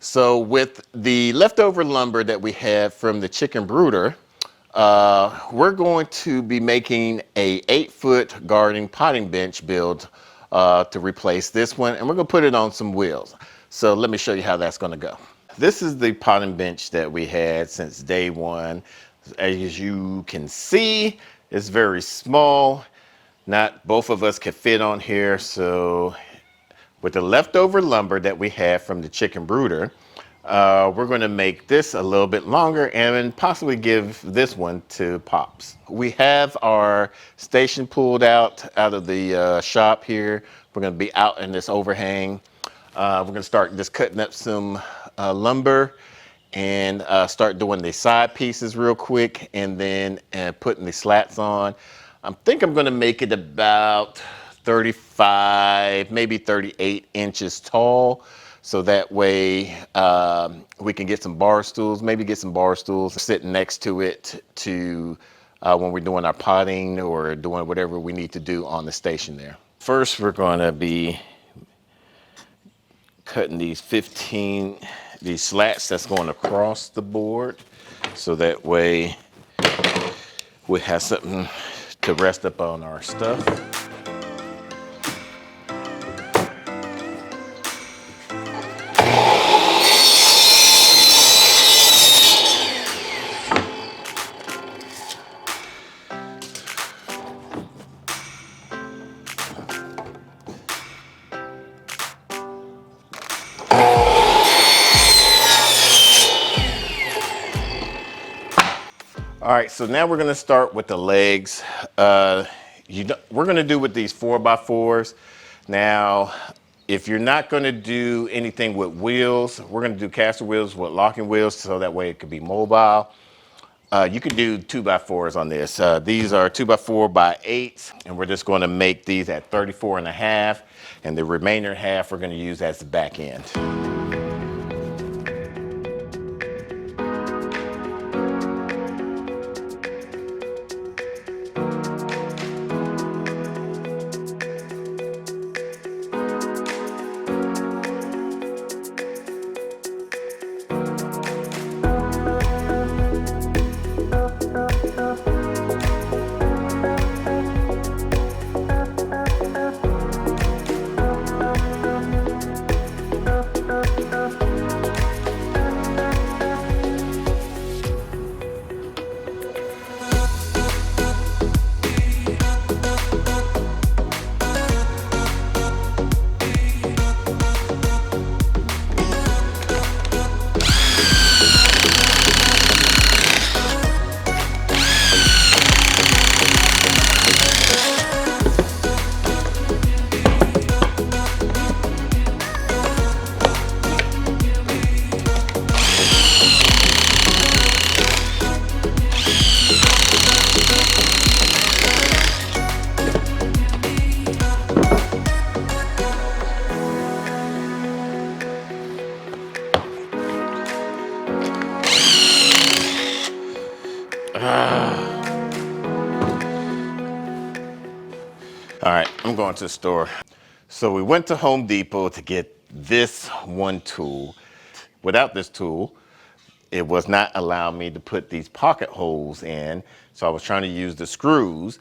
So with the leftover lumber that we had from the chicken brooder, we're going to be making a 8-foot garden potting bench build to replace this one, and we're going to put it on some wheels. So let me show you how that's going to go. This is the potting bench that we had since day one. As you can see, it's very small. Not both of us could fit on here, so with the leftover lumber that we have from the chicken brooder, we're going to make this a little bit longer and possibly give this one to Pops. We have our station pulled out of the shop here. We're going to be out in this overhang. We're going to start just cutting up some lumber and start doing the side pieces real quick, and then putting the slats on. I think I'm going to make it about 35, maybe 38 inches tall. So that way we can get some bar stools, maybe get some bar stools sitting next to it to when we're doing our potting or doing whatever we need to do on the station there. First, we're going to be cutting these slats that's going across the board. So that way we have something to rest up on our stuff. All right, so now we're gonna start with the legs. We're gonna do with these 4x4s. Now, if you're not gonna do anything with wheels, we're gonna do caster wheels with locking wheels so that way it could be mobile. You could do 2x4s on this. These are 2x4x8s, and we're just gonna make these at 34.5, and the remainder half we're gonna use as the back end. All right, I'm going to the store. So we went to Home Depot to get this one tool. Without this tool, it was not allowing me to put these pocket holes in. So I was trying to use the screws,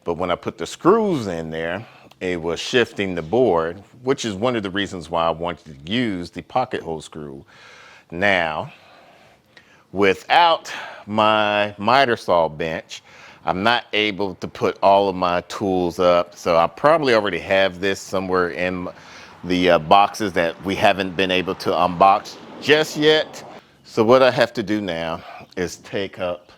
but when I put the screws in there, it was shifting the board, which is one of the reasons why I wanted to use the pocket hole screw. Now, without my miter saw bench, I'm not able to put all of my tools up. So I probably already have this somewhere in the boxes that we haven't been able to unbox just yet. So what I have to do now is take apart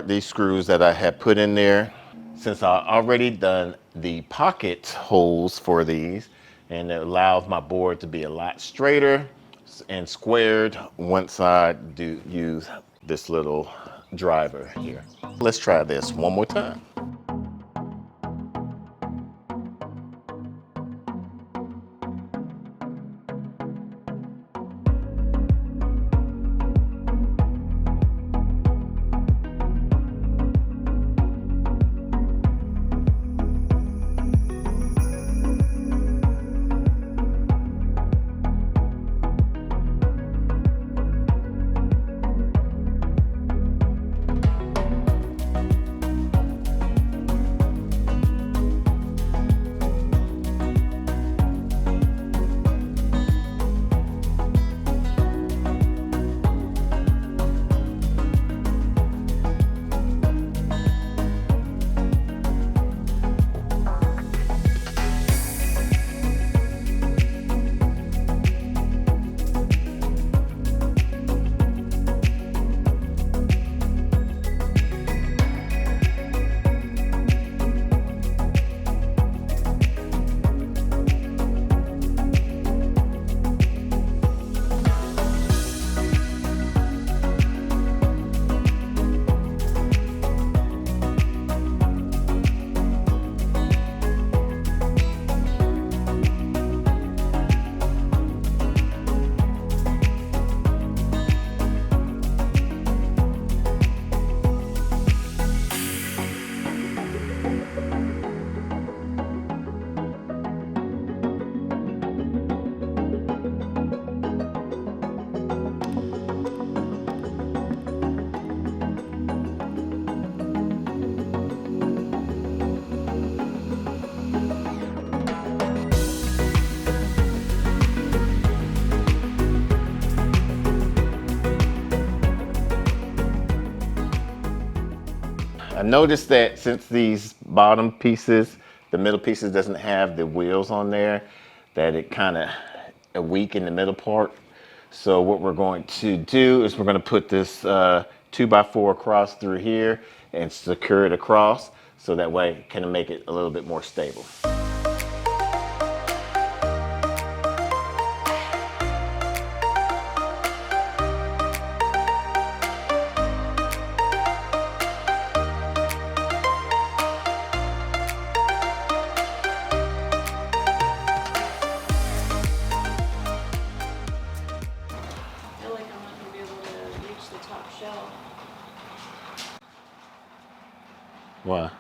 these screws that I have put in there. Since I already done the pocket holes for these, and it allows my board to be a lot straighter and squared once I do use this little driver here. Let's try this one more time. noticed that since these bottom pieces, the middle pieces doesn't have the wheels on there, that it kind of weak in the middle part. So what we're going to do is we're going to put this 2x4 across through here and secure it across, so that way it can make it a little bit more stable. Wow.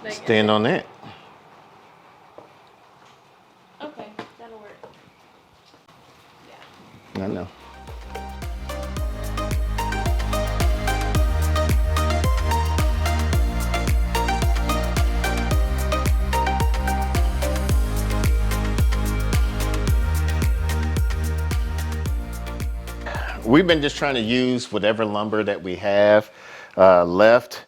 Stand on it. Okay, that'll work. Yeah. I know. We've been just trying to use whatever lumber that we have left.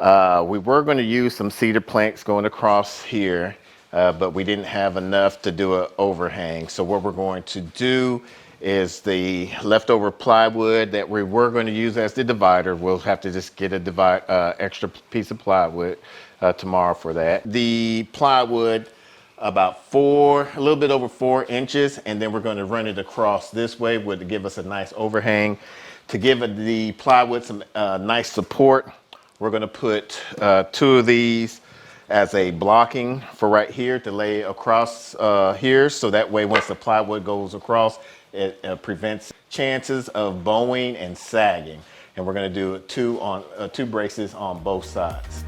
We were going to use some cedar planks going across here, but we didn't have enough to do an overhang. So what we're going to do is the leftover plywood that we were going to use as the divider. We'll have to just get a extra piece of plywood tomorrow for that. The plywood, about a little bit over 4 inches, and then we're going to run it across this way would give us a nice overhang. To give the plywood some nice support, we're going to put 2 of these as a blocking for right here to lay across here, so that way once the plywood goes across, it prevents chances of bowing and sagging. And we're going to do 2 braces on both sides.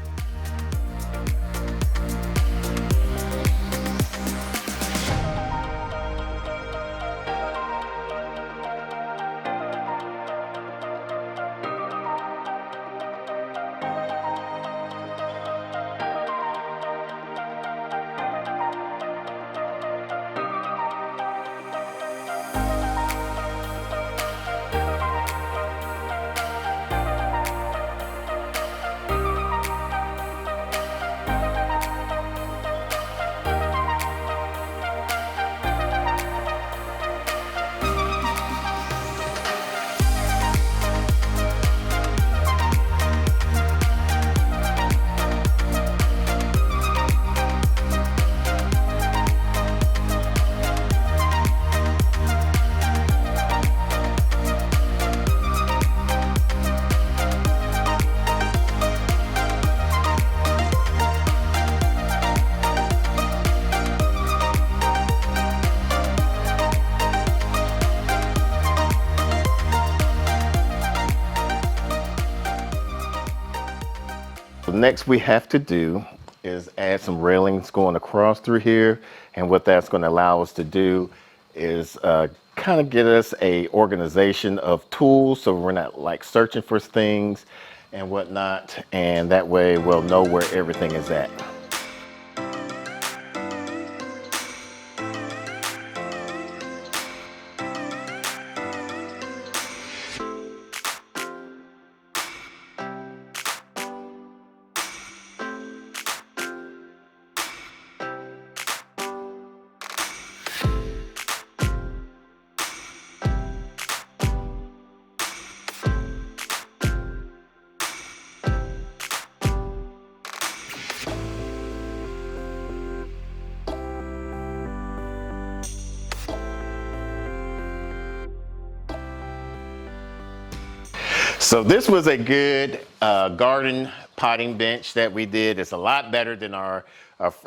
Next we have to do is add some railings going across through here, and what that's going to allow us to do is kind of get us a organization of tools, so we're not like searching for things and whatnot, and that way we'll know where everything is at. So this was a good garden potting bench that we did. It's a lot better than our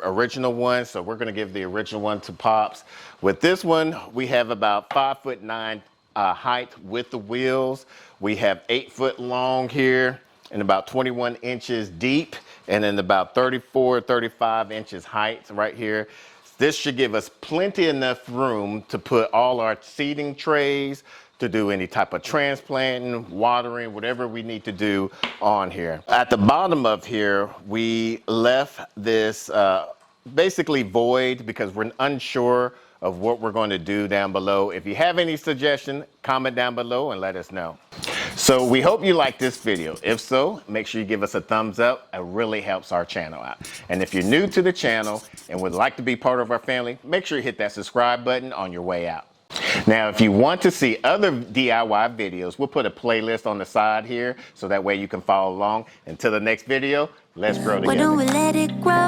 original one, so we're going to give the original one to Pops. With this one, we have about 5'9" height with the wheels. We have 8 foot long here and about 21 inches deep, and then about 35 inches height right here. This should give us plenty enough room to put all our seeding trays, to do any type of transplanting, watering, whatever we need to do on here. At the bottom of here, we left this basically void because we're unsure of what we're going to do down below. If you have any suggestion, comment down below and let us know. So we hope you like this video. If so, make sure you give us a thumbs up. It really helps our channel out. And if you're new to the channel and would like to be part of our family, make sure you hit that subscribe button on your way out. Now, if you want to see other DIY videos, we'll put a playlist on the side here so that way you can follow along. Until the next video, let's grow together. Why don't we let it grow?